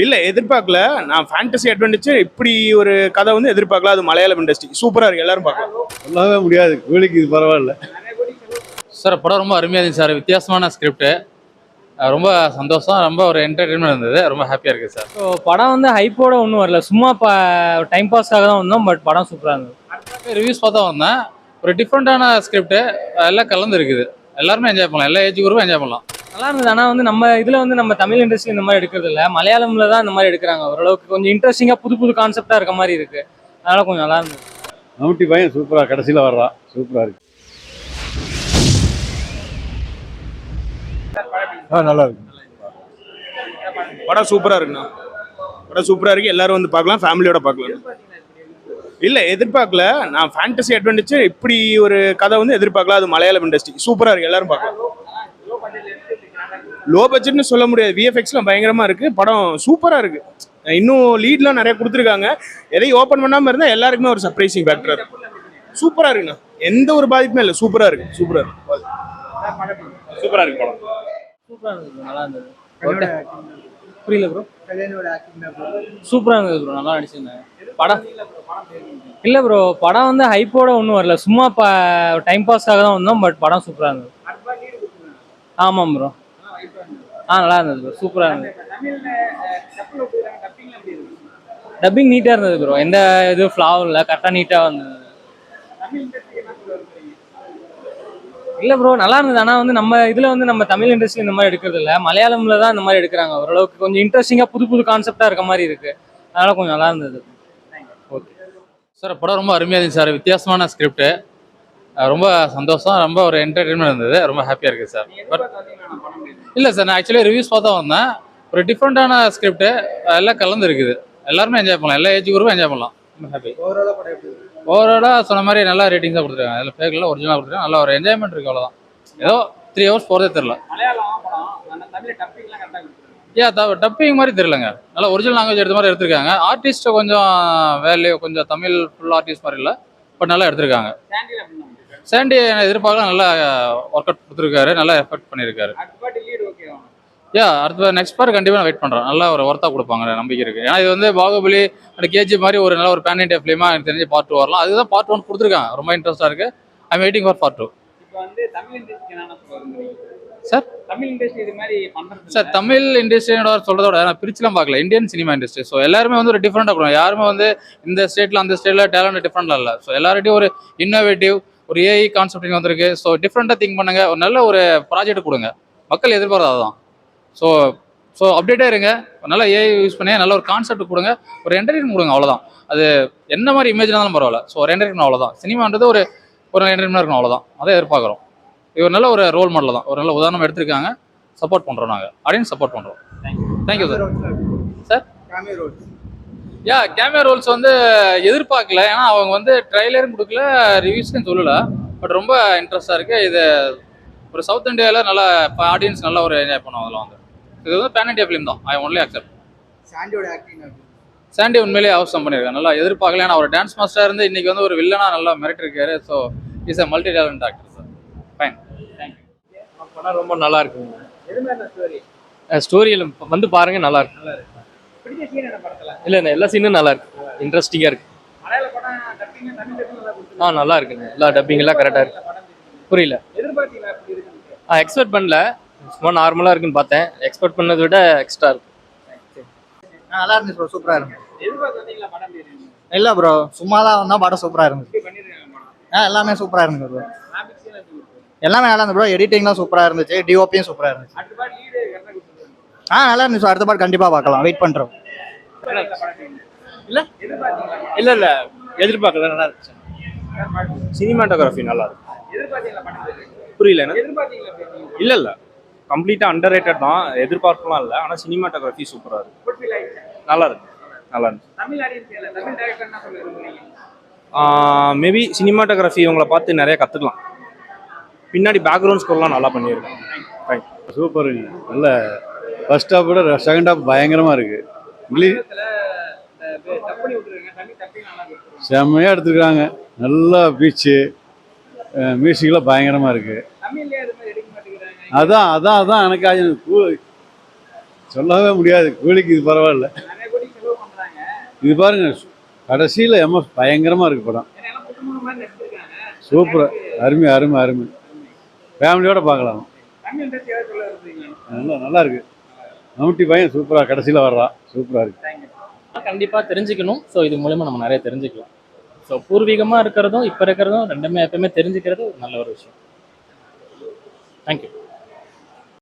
இல்ல எதிர்பார்க்கல. நான் ஃபேண்டசி அட்வென்ச்சர் இப்படி ஒரு கதை வந்து எதிர்பார்க்கல. அது மலையாளம் இண்டஸ்ட்ரி சூப்பரா இருக்கு, எல்லாரும் பார்க்கலாம். சொல்லவே முடியாது, கூலிக்கு இது பரவாயில்ல. சார் படம் ரொம்ப அருமையாக இருந்துச்சு சார். வித்தியாசமான ஸ்கிரிப்ட், ரொம்ப சந்தோஷம், ரொம்ப ஒரு என்டர்டைன்மெண்ட் இருந்தது, ரொம்ப ஹாப்பியாக இருக்குது சார். ஸோ படம் வந்து ஹைப்போட ஒன்றும் வரல, சும்மா டைம் பாஸ்க்காக தான் வந்தோம். பட் படம் சூப்பராக இருந்தது. ரிவ்யூஸ் பார்த்தா வந்தேன். ஒரு டிஃப்ரெண்ட்டான ஸ்கிரிப்ட், எல்லாம் கலந்து இருக்குது. எல்லாருமே என்ஜாய் பண்ணலாம், எல்லா ஏஜ் குரூப்பும் என்ஜாய் பண்ணலாம். நல்லா இருந்தது. ஆனால் வந்து நம்ம இதில் வந்து நம்ம தமிழ் இண்டஸ்ட்ரி இந்த மாதிரி எடுக்கிறது இல்லை, மலையாளமில் தான் இந்த மாதிரி எடுக்கிறாங்க. ஓரளவுக்கு கொஞ்சம் இன்ட்ரெஸ்டிங்காக புது புது கான்செப்டாக இருக்க மாதிரி இருக்குது. அதனால் கொஞ்சம் நல்லா இருந்தது. மம்முட்டி பையன் சூப்பராக கடைசியில் வர்றான், சூப்பராக இருக்கு. நல்லா இருக்கு. படம் சூப்பரா இருக்குண்ணா. படம் சூப்பரா இருக்கு, எல்லாரும் வந்து பார்க்கலாம், ஃபேமிலியோட பார்க்கலாம். இல்ல எதிர்பார்க்கல. நான் ஃபேண்டசி அட்வென்ச்சர் இப்படி ஒரு கதை வந்து எதிர்பார்க்கல. அது மலையாளம் இண்டஸ்ட்ரி சூப்பரா இருக்கு, எல்லாரும் பார்க்கலாம். லோ பட்ஜெட்னு சொல்ல முடியாது, விஎஃப்எக்ஸ்லாம் பயங்கரமா இருக்கு. படம் சூப்பரா இருக்கு. இன்னும் லீட்லாம் நிறைய கொடுத்துருக்காங்க. எதையும் ஓப்பன் பண்ணாம இருந்தா எல்லாருக்குமே ஒரு சர்ப்ரைசிங் ஃபேக்டர் இருக்கு. சூப்பரா இருக்குண்ணா, எந்த ஒரு பாதிப்புமே இல்லை. சூப்பரா இருக்கு, சூப்பரா இருக்கு, சூப்பரா இருக்கு படம். சூப்பராக இருந்தது, நல்லா இருந்தது. புரியல ப்ரோ. சூப்பராக இருந்தது ப்ரோ, நல்லா நடிச்சிருந்தேன். படம் இல்லை ப்ரோ, படம் வந்து ஹைப்போட ஒன்றும் வரல, சும்மா டைம் பாஸ்க்காக தான் வந்தோம். பட் படம் சூப்பராக இருந்தது. ஆமாம் ப்ரோ. நல்லா இருந்தது ப்ரோ, சூப்பராக இருந்தது. டப்பிங் நீட்டாக இருந்தது ப்ரோ, எந்த இதுவும் ஃப்ளாவும் இல்லை, கரெக்டாக நீட்டாக இருந்தது. இல்லை ப்ரோ, நல்லா இருந்தது. ஆனால் வந்து நம்ம இதில் வந்து நம்ம தமிழ் இண்டஸ்ட்ரி இந்த மாதிரி எடுக்கிறது இல்லை, மலையாளமில் தான் இந்த மாதிரி எடுக்கிறாங்க. ஓரளவுக்கு கொஞ்சம் இன்ட்ரெஸ்டிங்காக புது புது கான்செப்டாக இருக்க மாதிரி இருக்குது. அதனால் கொஞ்சம் நல்லா இருந்தது. ஓகே சார் படம் ரொம்ப அருமையாக இருந்துச்சு சார். வித்தியாசமான ஸ்கிரிப்ட், ரொம்ப சந்தோஷம், ரொம்ப ஒரு என்டர்டைன்மெண்ட் இருந்தது, ரொம்ப ஹாப்பியாக இருக்குது சார். பட் இல்லை சார், நான் ஆக்சுவலி ரிவ்யூஸ் பார்த்தா வந்தேன். ஒரு டிஃப்ரெண்ட்டான ஸ்கிரிப்ட், எல்லாம் கலந்து இருக்குது. எல்லாருமே என்ஜாய் பண்ணலாம், எல்லா ஏஜ் குரூப்பும் என்ஜாய் பண்ணலாம். ரொம்ப ஹாப்பி. ஓவராலாக சொன்ன மாதிரி நல்லா ரேட்டிங்ஸாக கொடுத்துருக்காங்க. அதில் ஃபேக்கில் ஒரிஜினலாக கொடுத்துருக்காங்க. நல்லா ஒரு என்ஜாய்மெண்ட் இருக்குது, அவ்வளோதான். ஏதோ 3 hours போகிறதே தெரில. டப்பிங் மாதிரி தெரியலங்க, நல்லா ஒரிஜினல் லாங்குவேஜ் எடுத்த மாதிரி எடுத்திருக்காங்க. ஆர்டிஸ்ட்டை கொஞ்சம் வேல்யூ, கொஞ்சம் தமிழ் ஃபுல் ஆர்டிஸ்ட் மாதிரி இல்லை, பட் நல்லா எடுத்திருக்காங்க. சாண்டி எதிர்பார்க்கலாம், நல்லா ஒர்க் அவுட் கொடுத்துருக்காரு, நல்லா எஃபெக்ட் பண்ணியிருக்காரு. அடுத்த நெக்ஸ்ட் பார்ட் கண்டிப்பாக நான் வெயிட் பண்ணுறேன். நல்லா ஒரு ஒர்த்தாக கொடுப்பாங்க, நம்பிக்கை இருக்குது. ஏன்னா இது வந்து பாகுபலி அந்த கேஜி மாதிரி ஒரு நல்ல ஒரு பேன் இண்டியா ஃபிலிமாக எனக்கு தெரிஞ்சு பார்ட் 2 வரலாம். அதுதான் பார்ட் 1 கொடுத்துருக்காங்க, ரொம்ப இன்ட்ரெஸ்ட்டாக இருக்குது. I waiting for part 2. Sir Tamil இண்டஸ்ட்ரியோட சொல்கிறத விட நான் பிரிச்சுலாம் பார்க்கல, இந்தியன் சினிமா இண்டஸ்ட்ரி. ஸோ எல்லாருமே வந்து ஒரு டிஃப்ரெண்டாக கொடுக்கும். யாருமே வந்து இந்த ஸ்டேட்டில் அந்த ஸ்டேட்டில் டேலண்ட் டிஃப்ரெண்ட்டாக இல்லை. ஸோ எல்லார்ட்டையும் ஒரு இன்னோவேட்டிவ், ஒரு ஏஐ கான்செப்டிங் வந்திருக்கு. ஸோ டிஃப்ரெண்ட்டாக திங்க் பண்ணுங்க, ஒரு நல்ல ஒரு ப்ராஜெக்ட் கொடுங்க. மக்கள் எதிர்பார்த்தது தான். ஸோ அப்டேட்டாக இருங்க, நல்லா ஏஐ யூஸ் பண்ணி நல்ல ஒரு கான்செப்ட் கொடுங்க, ஒரு என்டர்டைன்மெண்ட் கொடுங்க, அவ்வளோதான். அது என்ன மாதிரி இமேஜ் இருந்தாலும் பரவாயில்ல. ஸோ ஒரு என்டர்டைன்மெண்ட், அவ்வளோதான். சினிமான்றது ஒரு என்டர்டைன்மெண்ட் இருக்கணும், அவ்வளோதான். அதை எதிர்பார்க்குறோம். இது ஒரு நல்ல ஒரு ரோல் மாடல் தான், ஒரு நல்ல உதாரணம் எடுத்திருக்காங்க. சப்போர்ட் பண்ணுறோம், நாங்கள் ஆடியன்ஸ் சப்போர்ட் பண்ணுறோம். Thank you sir. Sir cameo roles வந்து எதிர்பார்க்கல. ஏன்னா அவங்க வந்து ட்ரைலரும் கொடுக்கல, ரிவ்யூஸ்க்கும் சொல்லலை. பட் ரொம்ப இன்ட்ரெஸ்டாக இருக்குது. இது ஒரு சவுத் இந்தியாவில் நல்லா ஆடியன்ஸ் நல்லா ஒரு என்ஜாய் பண்ணுவோம். அதில் வந்து இது வந்து பேன் இண்டியா ஃபிலிம் தான். I only accept. சாண்டி உண்மையிலேயே அவசரம் பண்ணியிருக்காரு, நல்லா எதிர்பார்க்கல. ஏன்னா அவர் டான்ஸ் மாஸ்டராக இருந்து இன்னைக்கு வந்து ஒரு வில்லனாக நல்லா மிரட்டிருக்காரு. So is a multi talent actor sir. Fine, thank you. படம் ரொம்ப நல்லா இருக்குங்க. ஸ்டோரியில் வந்து பாருங்க, நல்லா இருக்கு. இல்லை எல்லா சீனும் நல்லா இருக்கு, இன்ட்ரெஸ்டிங்காக இருக்கு. நல்லா இருக்குங்க, எல்லா டப்பிங் எல்லாம் கரெக்டாக இருக்கு. புரியல. எக்ஸ்பெக்ட் பண்ணல, சும்மா நார்மலாக இருக்குன்னு பார்த்தேன். எக்ஸ்பெக்ட் பண்ணதை விட எக்ஸ்ட்ரா இருக்கு. நல்லா இருந்துச்சு ப்ரோ, சூப்பராக இருந்துச்சு. இல்லை ப்ரோ, சும்மா தான் வந்தால் படம் சூப்பராக இருந்துச்சு. எல்லாமே சூப்பராக இருந்துச்சு ப்ரோ, எல்லாமே நல்லா இருந்துச்சு ப்ரோ. எடிட்டிங்லாம் சூப்பராக இருந்துச்சு, டிஓபியும் சூப்பராக இருந்துச்சு. நல்லா இருந்துச்சு. அடுத்த பாட்டு கண்டிப்பாக பார்க்கலாம், வெயிட் பண்ணுறோம். இல்லை இல்லை இல்லை எதிர்பார்க்கல, நல்லா இருந்துச்சு. சினிமாட்டோகிராஃபி நல்லா இருக்கு. புரியல. இல்லை இல்லை கம்ப்ளீட்டாக அண்டர் ரேட்டட் தான், எதிர்பார்க்கலாம் இல்லை. ஆனால் சினிமாட்டோகிராஃபி சூப்பராக இருக்கு, நல்லா இருக்கு, நல்லா இருந்துச்சு. மேபி சினிமாட்டோகிராஃபி இவங்களை பார்த்து நிறைய கற்றுக்கலாம். பின்னாடி பேக்ரவுண்ட் ஸ்கோர்லாம் நல்லா பண்ணியிருக்காங்க. தேங்க்யூ. சூப்பர், நல்ல ஃபர்ஸ்ட் ஹாஃப் விட செகண்ட் ஹாஃப் பயங்கரமாக இருக்குது. இங்கிலீஷ் செம்மையாக எடுத்துருக்காங்க. நல்லா பீச்சு, மியூசிக்லாம் பயங்கரமாக இருக்குது. அதான் எனக்கு சொல்லவே முடியாது. கூலிக்கு இது பரவாயில்ல. இது பாருங்க, கடைசியில் எம்எஸ் பயங்கரமாக இருக்கு படம். சூப்பராக, அருமை அருமை அருமை. ஃபேமிலியோட பார்க்கலாம். நல்லா இருக்கு. மம்முட்டி பையன் சூப்பராக கடைசியில் வர்றான். சூப்பராக இருக்கு. கண்டிப்பாக தெரிஞ்சுக்கணும். ஸோ இது மூலமா நம்ம நிறைய தெரிஞ்சுக்கலாம். ஸோ பூர்வீகமாக இருக்கிறதும் இப்போ இருக்கிறதும் ரெண்டுமே எப்பயுமே தெரிஞ்சுக்கிறது ஒரு நல்ல ஒரு விஷயம். தேங்க்யூ.